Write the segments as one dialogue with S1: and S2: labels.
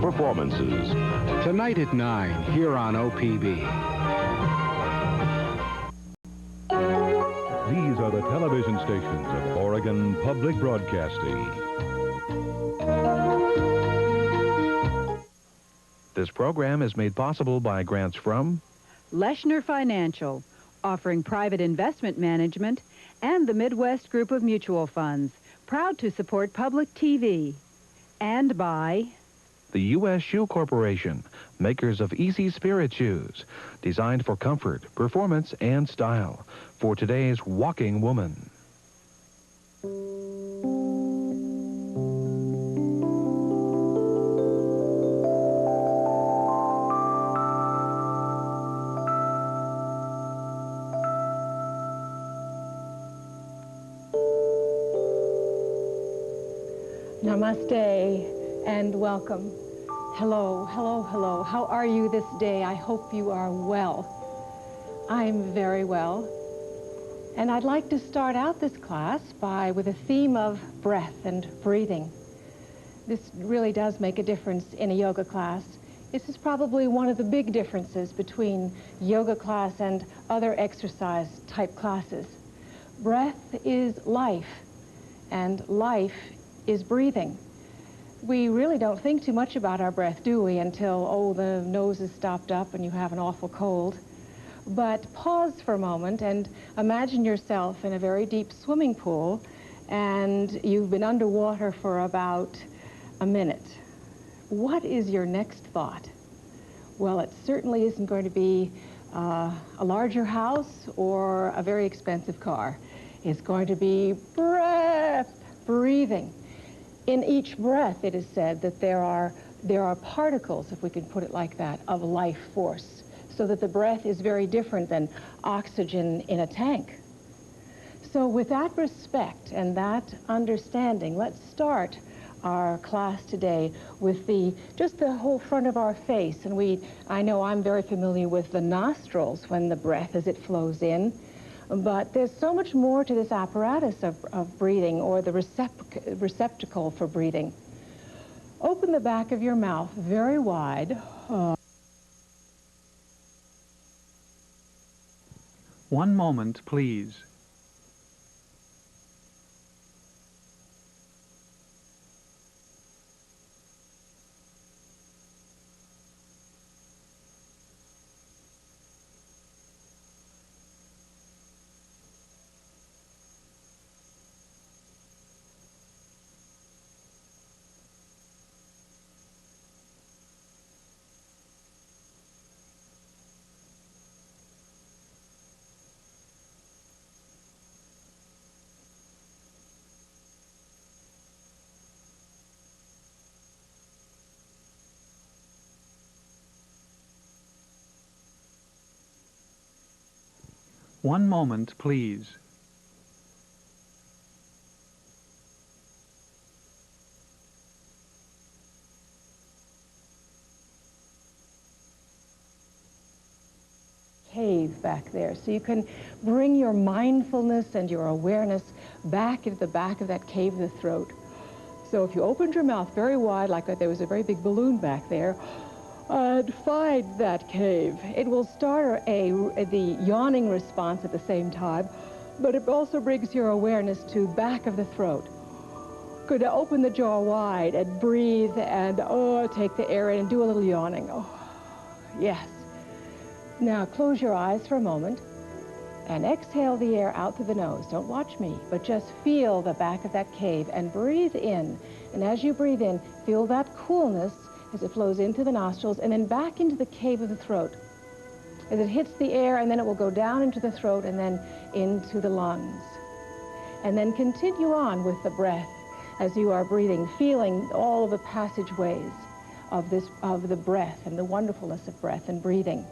S1: performances.
S2: Tonight at 9, here on OPB.
S3: These are the television stations of Oregon Public Broadcasting.
S4: This program is made possible by grants from
S5: Leshner Financial, offering private investment management, and the Midwest Group of Mutual Funds, proud to support public TV. And by
S4: the U.S. Shoe Corporation, makers of Easy Spirit shoes, designed for comfort, performance, and style for today's walking woman.
S6: Namaste and welcome. Hello, hello, hello. How are you this day? I hope you are well. I'm very well. And I'd like to start out this class with a theme of breath and breathing. This really does make a difference in a yoga class. This is probably one of the big differences between yoga class and other exercise type classes. Breath is life, and life is breathing. We really don't think too much about our breath, do we, until, the nose is stopped up and you have an awful cold. But pause for a moment and imagine yourself in a very deep swimming pool, and you've been underwater for about a minute. What is your next thought? Well, it certainly isn't going to be a larger house or a very expensive car. It's going to be breath, breathing. In each breath, it is said that there are particles, if we can put it like that, of life force, so that the breath is very different than oxygen in a tank. So with that respect and that understanding, let's start our class today with just the whole front of our face. And I know I'm very familiar with the nostrils when the breath as it flows in. But there's so much more to this apparatus of breathing, or the receptacle for breathing. Open the back of your mouth very wide.
S7: One moment, please. One moment, please.
S6: Cave back there. So you can bring your mindfulness and your awareness back into the back of that cave of the throat. So if you opened your mouth very wide, like there was a very big balloon back there, and find that cave. It will start the yawning response at the same time, but it also brings your awareness to back of the throat. Good, open the jaw wide and breathe and take the air in and do a little yawning. Oh, yes. Now close your eyes for a moment and exhale the air out through the nose. Don't watch me, but just feel the back of that cave and breathe in. And as you breathe in, feel that coolness as it flows into the nostrils and then back into the cave of the throat. As it hits the air, and then it will go down into the throat and then into the lungs. And then continue on with the breath as you are breathing, feeling all of the passageways of the breath and the wonderfulness of breath and breathing.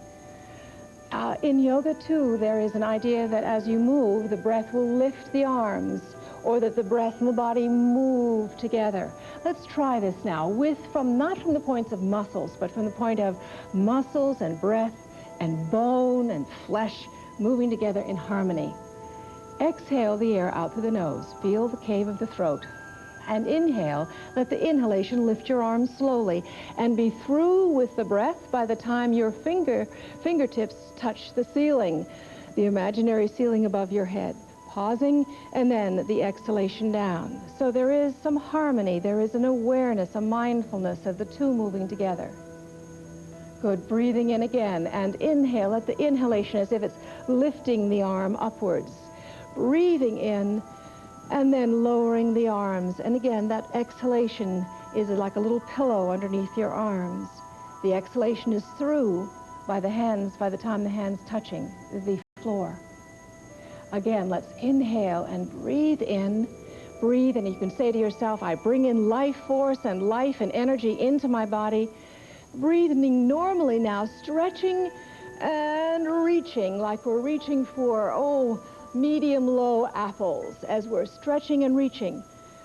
S6: In yoga, too, there is an idea that as you move, the breath will lift the arms, or that the breath and the body move together. Let's try this now, not from the points of muscles, but from the point of muscles and breath and bone and flesh moving together in harmony. Exhale the air out through the nose. Feel the cave of the throat. and inhale. Let the inhalation lift your arms slowly and be through with the breath by the time your fingertips touch the ceiling, the imaginary ceiling above your head. Pausing, and then the exhalation down. So there is some harmony, there is an awareness, a mindfulness of the two moving together. Good. Breathing in again, and inhale at the inhalation as if it's lifting the arm upwards. Breathing in, and then lowering the arms. And again, that exhalation is like a little pillow underneath your arms. The exhalation is through by the hands, by the time the hands touching the floor. Again, let's inhale and breathe in. Breathe, and you can say to yourself, I bring in life force and life and energy into my body. Breathing normally now, stretching and reaching like we're reaching for, medium-low apples as we're stretching and reaching.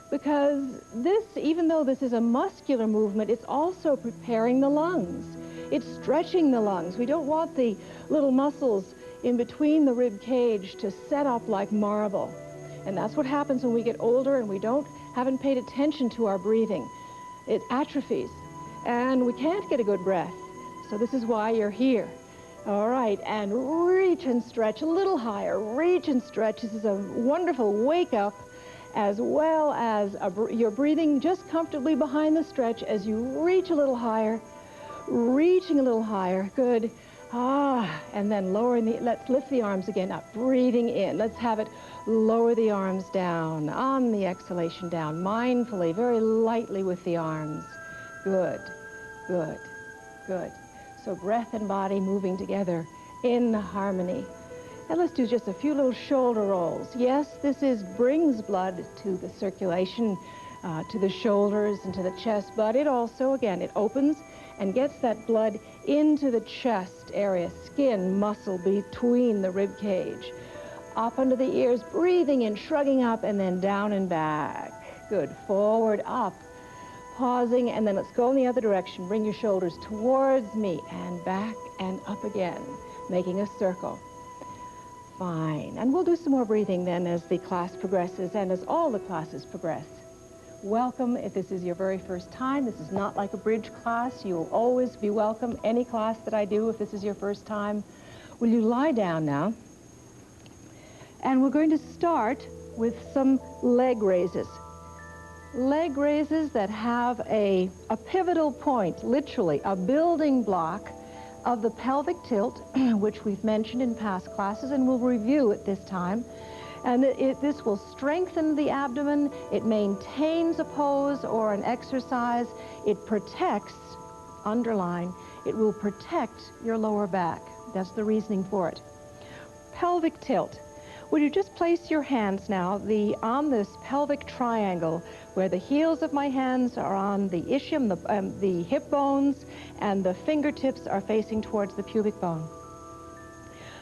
S6: Because this, even though this is a muscular movement, it's also preparing the lungs. It's stretching the lungs. We don't want the little muscles in between the rib cage to set up like marble. And that's what happens when we get older and we haven't paid attention to our breathing. It atrophies, and we can't get a good breath. So this is why you're here. All right, and reach and stretch a little higher. Reach and stretch. This is a wonderful wake up, as well as you're breathing just comfortably behind the stretch as you reach a little higher, reaching a little higher. Good. And then let's lift the arms again up, breathing in. Let's have it lower the arms down, on the exhalation down, mindfully, very lightly with the arms. Good, good, good. So breath and body moving together in harmony. And let's do just a few little shoulder rolls. Yes, this brings blood to the circulation, to the shoulders and to the chest, but it also, again, it opens and gets that blood into the chest area, skin, muscle between the rib cage. Up under the ears, breathing in, shrugging up, and then down and back. Good. Forward, up, pausing, and then let's go in the other direction. Bring your shoulders towards me, and back and up again, making a circle. Fine. And we'll do some more breathing then as the class progresses and as all the classes progress. Welcome if this is your very first time. This is not like a bridge class. You'll always be welcome, any class that I do, if this is your first time. Will you lie down now? And we're going to start with some leg raises. Leg raises that have a pivotal point, literally, a building block of the pelvic tilt, which we've mentioned in past classes, and we'll review at this time. And this will strengthen the abdomen, it maintains a pose or an exercise, it protects, underline, it will protect your lower back. That's the reasoning for it. Pelvic tilt. Would you just place your hands now on this pelvic triangle where the heels of my hands are on the ischium, the hip bones, and the fingertips are facing towards the pubic bone.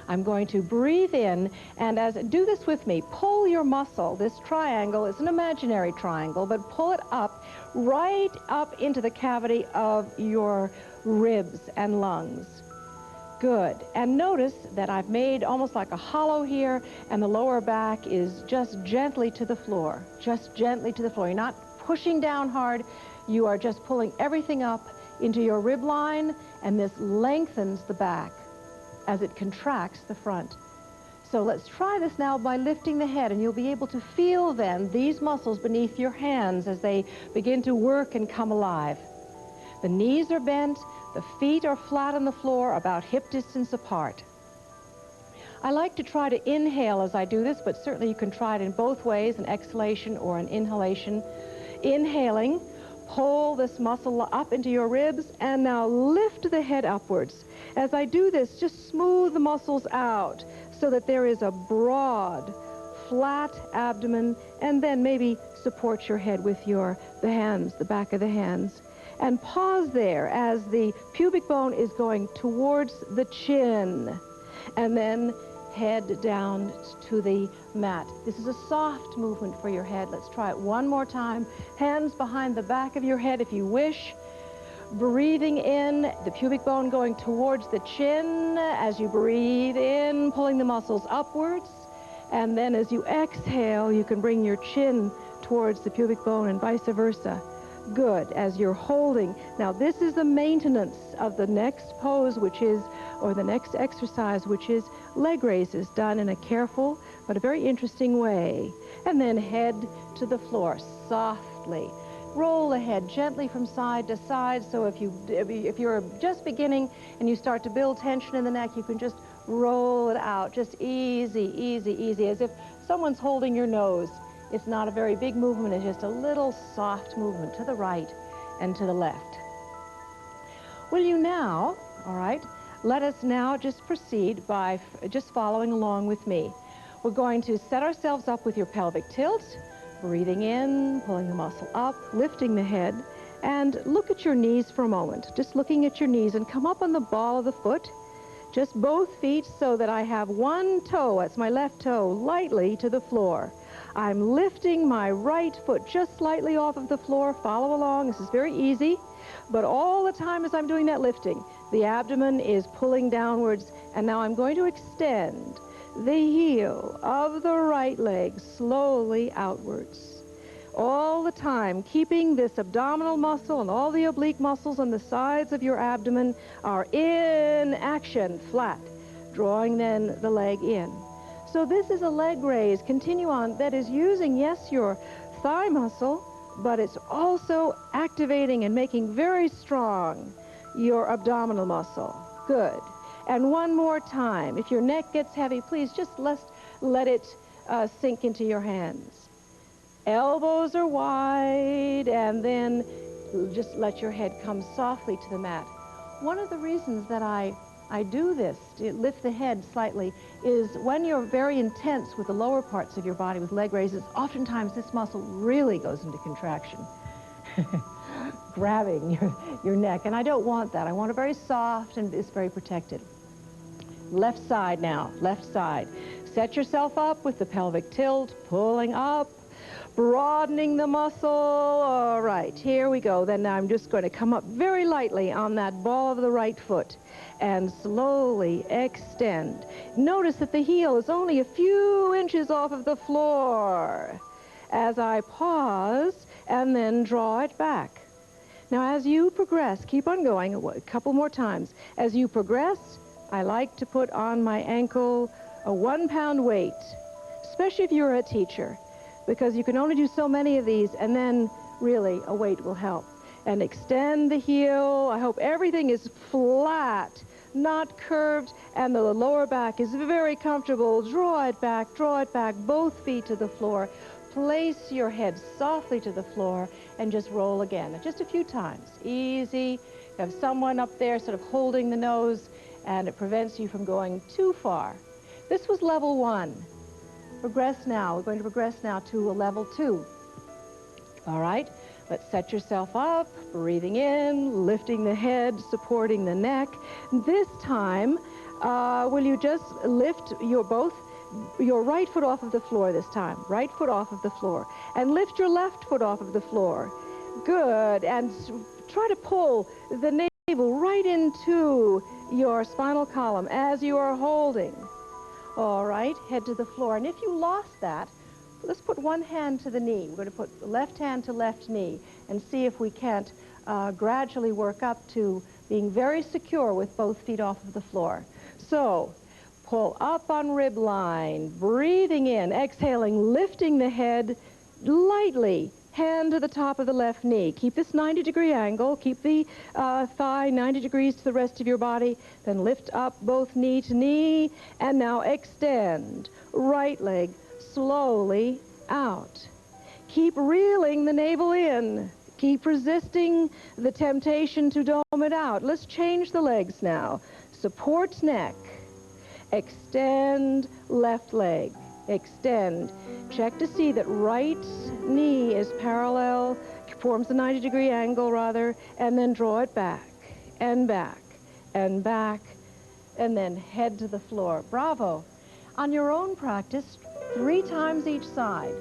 S6: I'm going to breathe in, and do this with me. Pull your muscle. This triangle is an imaginary triangle, but pull it up, right up into the cavity of your ribs and lungs. Good. And notice that I've made almost like a hollow here, and the lower back is just gently to the floor. Just gently to the floor. You're not pushing down hard. You are just pulling everything up into your rib line, and this lengthens the back as it contracts the front. So let's try this now by lifting the head, and you'll be able to feel then these muscles beneath your hands as they begin to work and come alive. The knees are bent, the feet are flat on the floor, about hip distance apart. I like to try to inhale as I do this, but certainly you can try it in both ways, an exhalation or an inhalation. Inhaling, pull this muscle up into your ribs, and now lift the head upwards. As I do this, just smooth the muscles out so that there is a broad, flat abdomen, and then maybe support your head with the hands, the back of the hands. And pause there as the pubic bone is going towards the chin, and then head down to the mat. This is a soft movement for your head. Let's try it one more time. Hands behind the back of your head if you wish. Breathing in, the pubic bone going towards the chin. As you breathe in, pulling the muscles upwards. And then as you exhale, you can bring your chin towards the pubic bone and vice versa. Good, as you're holding. Now this is the maintenance of the next pose, which is, or the next exercise, which is leg raises, done in a careful but a very interesting way. And then head to the floor, softly. Roll the head gently from side to side, so if you're just beginning and you start to build tension in the neck, you can just roll it out, just easy, easy, easy, as if someone's holding your nose. It's not a very big movement, it's just a little soft movement to the right and to the left. Will you now, all right, let us now just proceed by just following along with me. We're going to set ourselves up with your pelvic tilt, breathing in, pulling the muscle up, lifting the head, and look at your knees for a moment. Just looking at your knees, and come up on the ball of the foot, just both feet, so that I have one toe, that's my left toe, lightly to the floor. I'm lifting my right foot just slightly off of the floor. Follow along. This is very easy. But all the time as I'm doing that lifting, the abdomen is pulling downwards. And now I'm going to extend the heel of the right leg slowly outwards. All the time, keeping this abdominal muscle and all the oblique muscles on the sides of your abdomen are in action, flat, drawing then the leg in. So this is a leg raise. Continue on. That is using, yes, your thigh muscle, but it's also activating and making very strong your abdominal muscle. Good. And one more time. If your neck gets heavy, please just let it sink into your hands. Elbows are wide, and then just let your head come softly to the mat. One of the reasons that I do this, to lift the head slightly, is when you're very intense with the lower parts of your body with leg raises, oftentimes this muscle really goes into contraction, grabbing your neck. And I don't want that. I want it very soft and it's very protected. Left side now, left side. Set yourself up with the pelvic tilt, pulling up, broadening the muscle. All right, here we go. Then I'm just going to come up very lightly on that ball of the right foot and slowly extend. Notice that the heel is only a few inches off of the floor as I pause and then draw it back. Now as you progress, keep on going a couple more times. As you progress, I like to put on my ankle a 1-pound weight, especially if you're a teacher, because you can only do so many of these, and then really a weight will help. And extend the heel. I hope everything is flat, not curved, and the lower back is very comfortable. Draw it back, both feet to the floor. Place your head softly to the floor and just roll again. Just a few times. Easy. You have someone up there sort of holding the nose, and it prevents you from going too far. This was level 1. Progress now. We're going to progress now to a level 2. All right? Let's set yourself up, breathing in, lifting the head, supporting the neck. This time, will you just lift your right foot off of the floor this time. Right foot off of the floor. And lift your left foot off of the floor. Good. And try to pull the navel right into your spinal column as you are holding. All right, head to the floor. And if you lost that, let's put one hand to the knee. We're going to put the left hand to left knee and see if we can't gradually work up to being very secure with both feet off of the floor. So, pull up on rib line, breathing in, exhaling, lifting the head lightly, hand to the top of the left knee. Keep this 90-degree angle. Keep the thigh 90 degrees to the rest of your body. Then lift up both knee to knee, and now extend. Right leg slowly out. Keep reeling the navel in. Keep resisting the temptation to dome it out. Let's change the legs now. Support neck. Extend left leg. Extend. Check to see that right knee is parallel, forms a 90-degree angle rather, and then draw it back, and back, and back, and then head to the floor. Bravo. On your own practice, 3 times each side.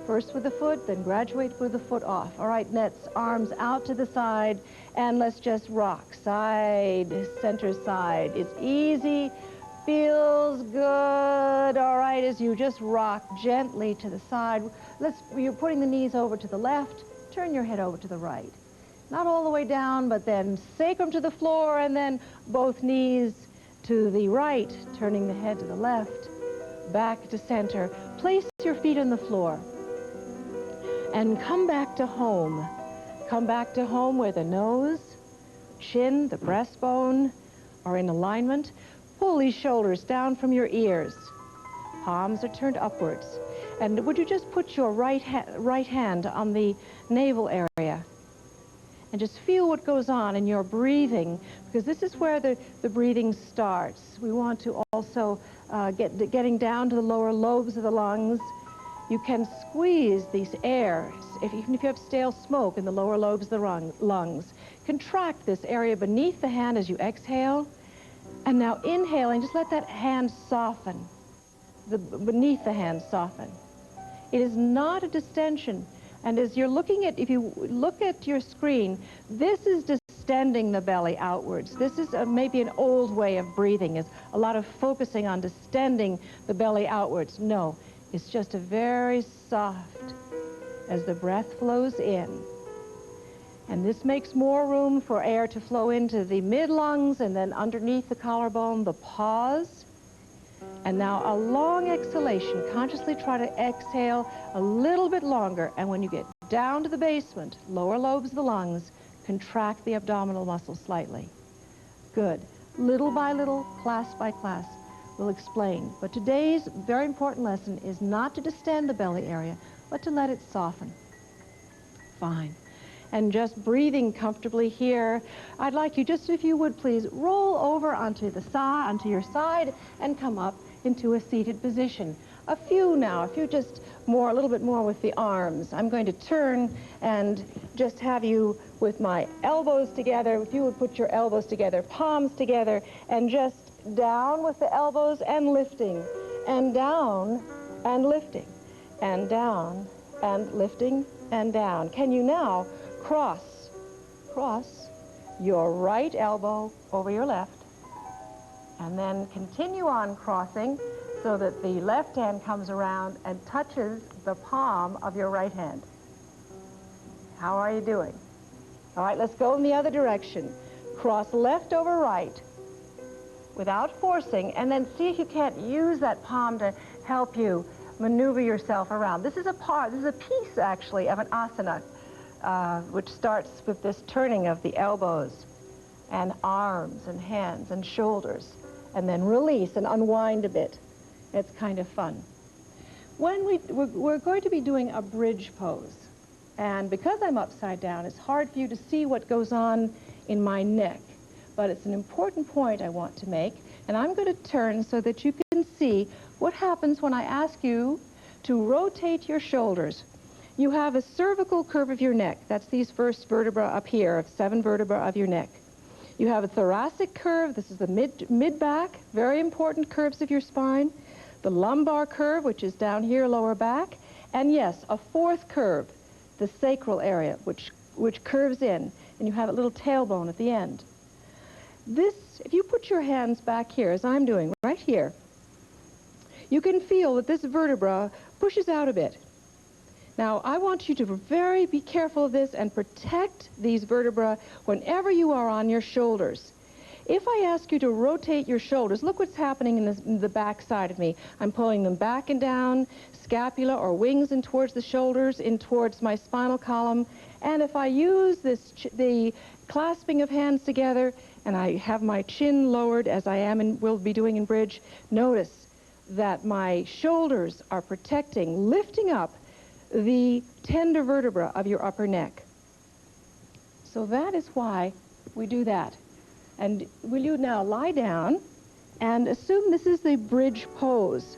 S6: First with the foot, then graduate with the foot off. All right, nets, arms out to the side, and let's just rock. Side, center side. It's easy, Feels good. All right, as you just rock gently to the side. You're putting the knees over to the left. Turn your head over to the right. Not all the way down, but then sacrum to the floor, and then both knees to the right, turning the head to the left, back to center. Place your feet on the floor and come back to home. Come back to home where the nose, chin, the breastbone are in alignment. Pull these shoulders down from your ears. Palms are turned upwards. And would you just put your right hand on the navel area and just feel what goes on in your breathing, because this is where the breathing starts. We want to also getting down to the lower lobes of the lungs. You can squeeze these air, even if you have stale smoke in the lower lobes of the lungs. Contract this area beneath the hand as you exhale. And now inhaling, just let that hand soften, beneath the hand soften. It is not a distension. And as you're looking at, if you look at your screen, this is distending the belly outwards. This is maybe an old way of breathing, is a lot of focusing on distending the belly outwards. No, it's just a very soft as the breath flows in. And this makes more room for air to flow into the mid-lungs and then underneath the collarbone, the pause. And now a long exhalation. Consciously try to exhale a little bit longer. And when you get down to the basement, lower lobes of the lungs, contract the abdominal muscles slightly. Good. Little by little, class by class, we'll explain. But today's very important lesson is not to distend the belly area, but to let it soften. Fine. And just breathing comfortably here. I'd like you just, if you would please, roll over onto your side and come up into a seated position. A few just a little bit more with the arms. I'm going to turn and just have you with my elbows together. If you would put your elbows together, palms together, and just down with the elbows and lifting, and down and lifting, and down and lifting and down. Can you now cross your right elbow over your left, and then continue on crossing so that the left hand comes around and touches the palm of your right hand. How are you doing? All right, let's go in the other direction. Cross left over right without forcing, and then see if you can't use that palm to help you maneuver yourself around. This is a piece, actually, of an asana, which starts with this turning of the elbows and arms and hands and shoulders, and then release and unwind a bit. It's kind of fun. We're going to be doing a bridge pose, and because I'm upside down, it's hard for you to see what goes on in my neck, but it's an important point I want to make, and I'm going to turn so that you can see what happens when I ask you to rotate your shoulders. You have a cervical curve of your neck. That's these first vertebrae up here, of 7 vertebrae of your neck. You have a thoracic curve. This is the mid-back, very important curves of your spine. The lumbar curve, which is down here, lower back. And yes, a 4th curve, the sacral area, which curves in. And you have a little tailbone at the end. This, if you put your hands back here, as I'm doing, right here, you can feel that this vertebra pushes out a bit. Now, I want you to be careful of this and protect these vertebrae whenever you are on your shoulders. If I ask you to rotate your shoulders, look what's happening in the back side of me. I'm pulling them back and down, scapula or wings in towards the shoulders, in towards my spinal column. And if I use the clasping of hands together, and I have my chin lowered as I am and will be doing in bridge, notice that my shoulders are protecting, lifting up the tender vertebra of your upper neck. So that is why we do that. And will you now lie down and assume this is the bridge pose.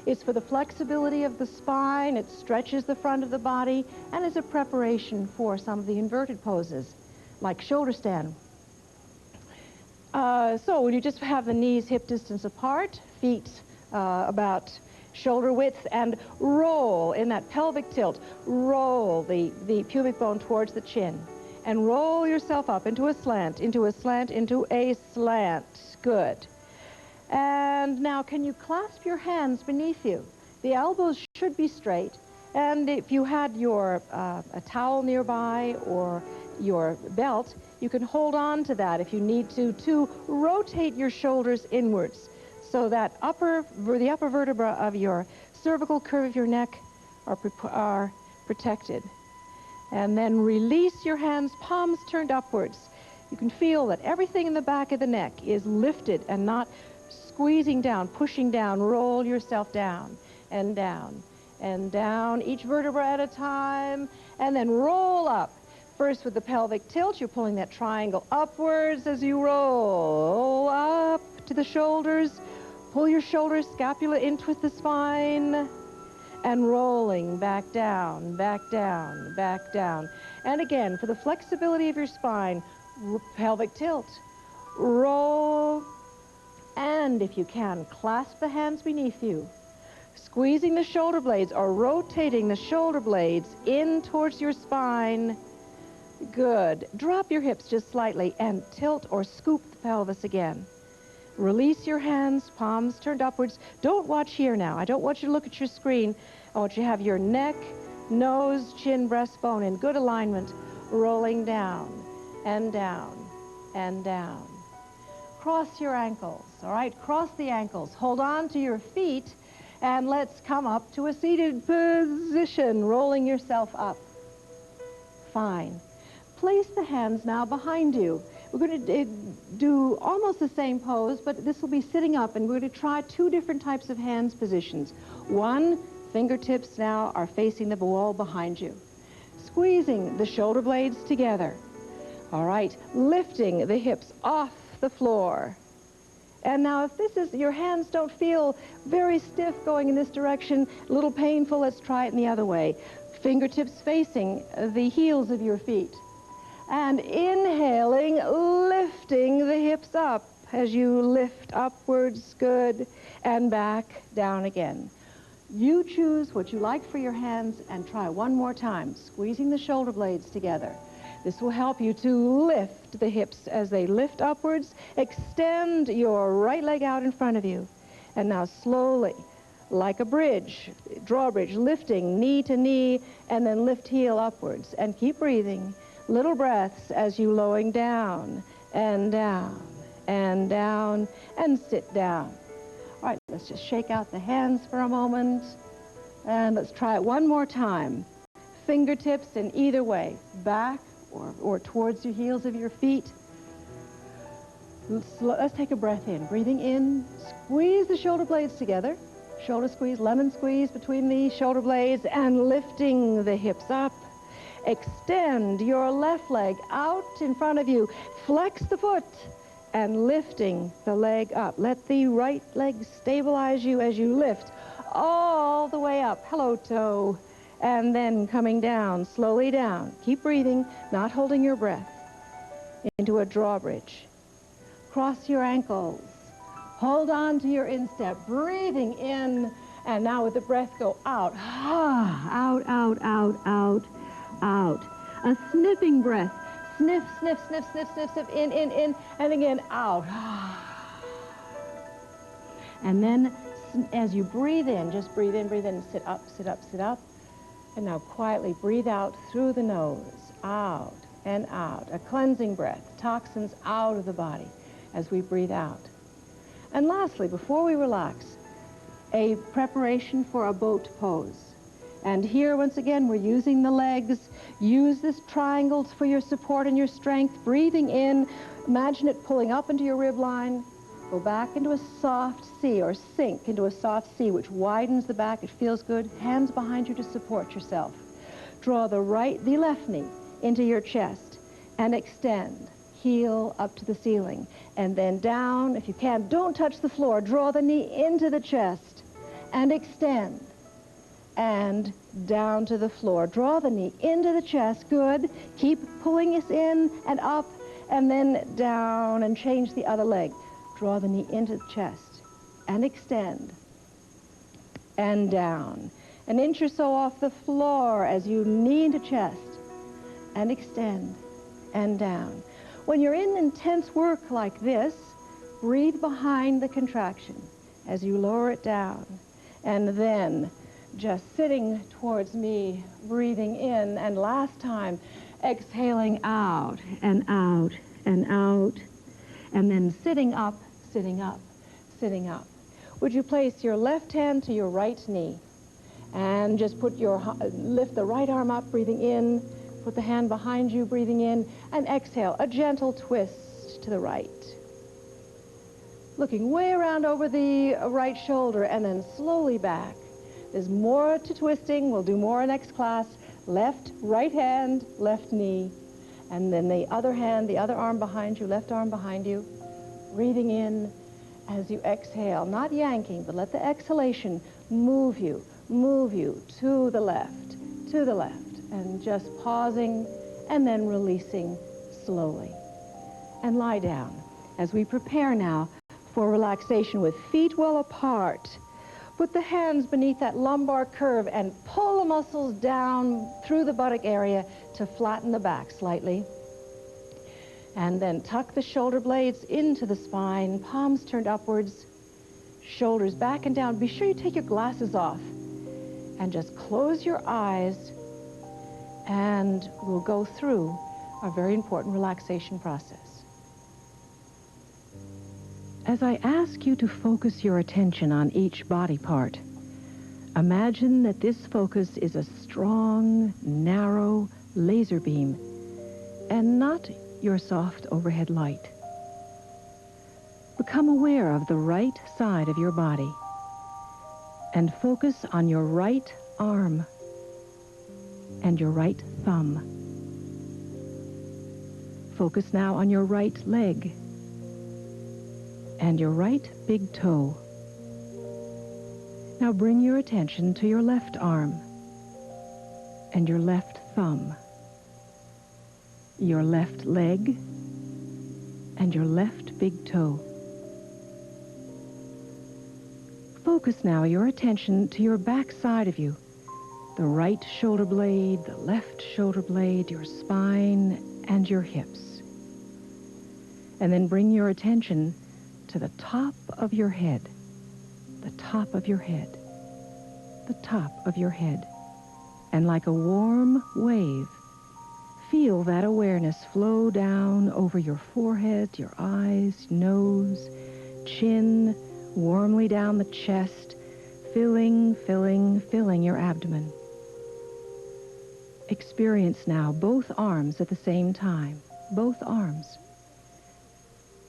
S6: It's for the flexibility of the spine, it stretches the front of the body, and is a preparation for some of the inverted poses, like shoulder stand. So will you just have the knees hip distance apart, feet about shoulder width, and roll in that pelvic tilt. Roll the pubic bone towards the chin. And roll yourself up into a slant, into a slant, into a slant. Good. And now, can you clasp your hands beneath you? The elbows should be straight. And if you had your a towel nearby or your belt, you can hold on to that if you need to rotate your shoulders inwards so that the upper vertebra of your cervical curve of your neck are protected. And then release your hands, palms turned upwards. You can feel that everything in the back of the neck is lifted and not squeezing down, pushing down. Roll yourself down and down and down, each vertebra at a time, and then roll up. First with the pelvic tilt, you're pulling that triangle upwards as you roll up to the shoulders. Pull your shoulders, scapula in with the spine, and rolling back down, back down, back down. And again, for the flexibility of your spine, pelvic tilt, roll, and if you can, clasp the hands beneath you, squeezing the shoulder blades or rotating the shoulder blades in towards your spine. Good. Drop your hips just slightly and tilt or scoop the pelvis again. Release your hands, palms turned upwards. Don't watch here now. I don't want you to look at your screen. I want you to have your neck, nose, chin, breastbone in good alignment, rolling down and down and down. Cross your ankles, all right? Cross the ankles. Hold on to your feet, and let's come up to a seated position, rolling yourself up. Fine. Place the hands now behind you. We're going to do almost the same pose, but this will be sitting up, and we're going to try two different types of hands positions. One, fingertips now are facing the wall behind you. Squeezing the shoulder blades together. All right, lifting the hips off the floor. And now if this is, your hands don't feel very stiff going in this direction, a little painful, let's try it in the other way. Fingertips facing the heels of your feet. And inhaling, lifting the hips up as you lift upwards, good, and back down again. You choose what you like for your hands and try one more time, squeezing the shoulder blades together. This will help you to lift the hips as they lift upwards. Extend your right leg out in front of you. And now slowly, like a bridge, drawbridge, lifting knee to knee, and then lift heel upwards. And keep breathing. Little breaths as you lowering down and down and down and sit down. All right, let's just shake out the hands for a moment. And let's try it one more time. Fingertips in either way, back or towards the heels of your feet. Let's take a breath in. Breathing in, squeeze the shoulder blades together. Shoulder squeeze, lemon squeeze between the shoulder blades, and lifting the hips up. Extend your left leg out in front of you. Flex the foot and lifting the leg up. Let the right leg stabilize you as you lift all the way up. Hello, toe. And then coming down, slowly down. Keep breathing, not holding your breath. Into a drawbridge. Cross your ankles. Hold on to your instep. Breathing in, and now with the breath go out. Out, out, out, out, out. A sniffing breath. Sniff, sniff, sniff, sniff, sniff, sniff. In, and again out. And then as you breathe in, just breathe in, and sit up, sit up, sit up. And now quietly breathe out through the nose, out and out. A cleansing breath, toxins out of the body as we breathe out. And lastly, before we relax, a preparation for a boat pose. And here, once again, we're using the legs. Use this triangle for your support and your strength. Breathing in, imagine it pulling up into your rib line. Go back into a soft C, or sink into a soft C, which widens the back. It feels good. Hands behind you to support yourself. Draw the left knee into your chest and extend. Heel up to the ceiling. And then down, if you can. Don't touch the floor. Draw the knee into the chest and extend. And down to the floor. Draw the knee into the chest. Good. Keep pulling us in and up, and then down, and change the other leg. Draw the knee into the chest and extend and down. An inch or so off the floor as you knee into chest and extend and down. When you're in intense work like this, Breathe behind the contraction as you lower it down. And then just sitting towards me, breathing in, and last time, exhaling out and out and out, and then sitting up, sitting up, sitting up. Would you place your left hand to your right knee and just lift the right arm up, breathing in, put the hand behind you, breathing in, and exhale, a gentle twist to the right. Looking way around over the right shoulder and then slowly back. There's more to twisting. We'll do more next class. Left, right hand, left knee. And then the other hand, the other arm behind you, left arm behind you. Breathing in as you exhale, not yanking, but let the exhalation move you to the left, and just pausing and then releasing slowly. And lie down as we prepare now for relaxation with feet well apart. Put the hands beneath that lumbar curve and pull the muscles down through the buttock area to flatten the back slightly. And then tuck the shoulder blades into the spine, palms turned upwards, shoulders back and down. Be sure you take your glasses off and just close your eyes, and we'll go through a very important relaxation process. As I ask you to focus your attention on each body part, imagine that this focus is a strong, narrow laser beam and not your soft overhead light. Become aware of the right side of your body and focus on your right arm and your right thumb. Focus now on your right leg and your right big toe. Now bring your attention to your left arm and your left thumb, your left leg and your left big toe. Focus now your attention to your back side of you, the right shoulder blade, the left shoulder blade, your spine and your hips. And then bring your attention to the top of your head, the top of your head, the top of your head. And like a warm wave, feel that awareness flow down over your forehead, your eyes, nose, chin, warmly down the chest, filling your abdomen. Experience now both arms at the same time, both arms.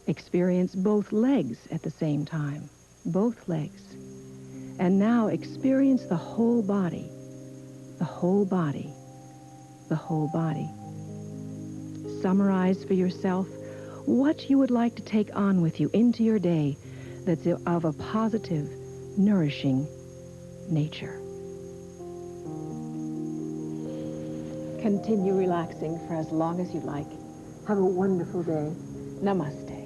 S6: Experience both legs at the same time, both legs. And now experience the whole body, the whole body, the whole body. Summarize for yourself what you would like to take on with you into your day that's of a positive, nourishing nature. Continue relaxing for as long as you like. Have a wonderful day. Namaste.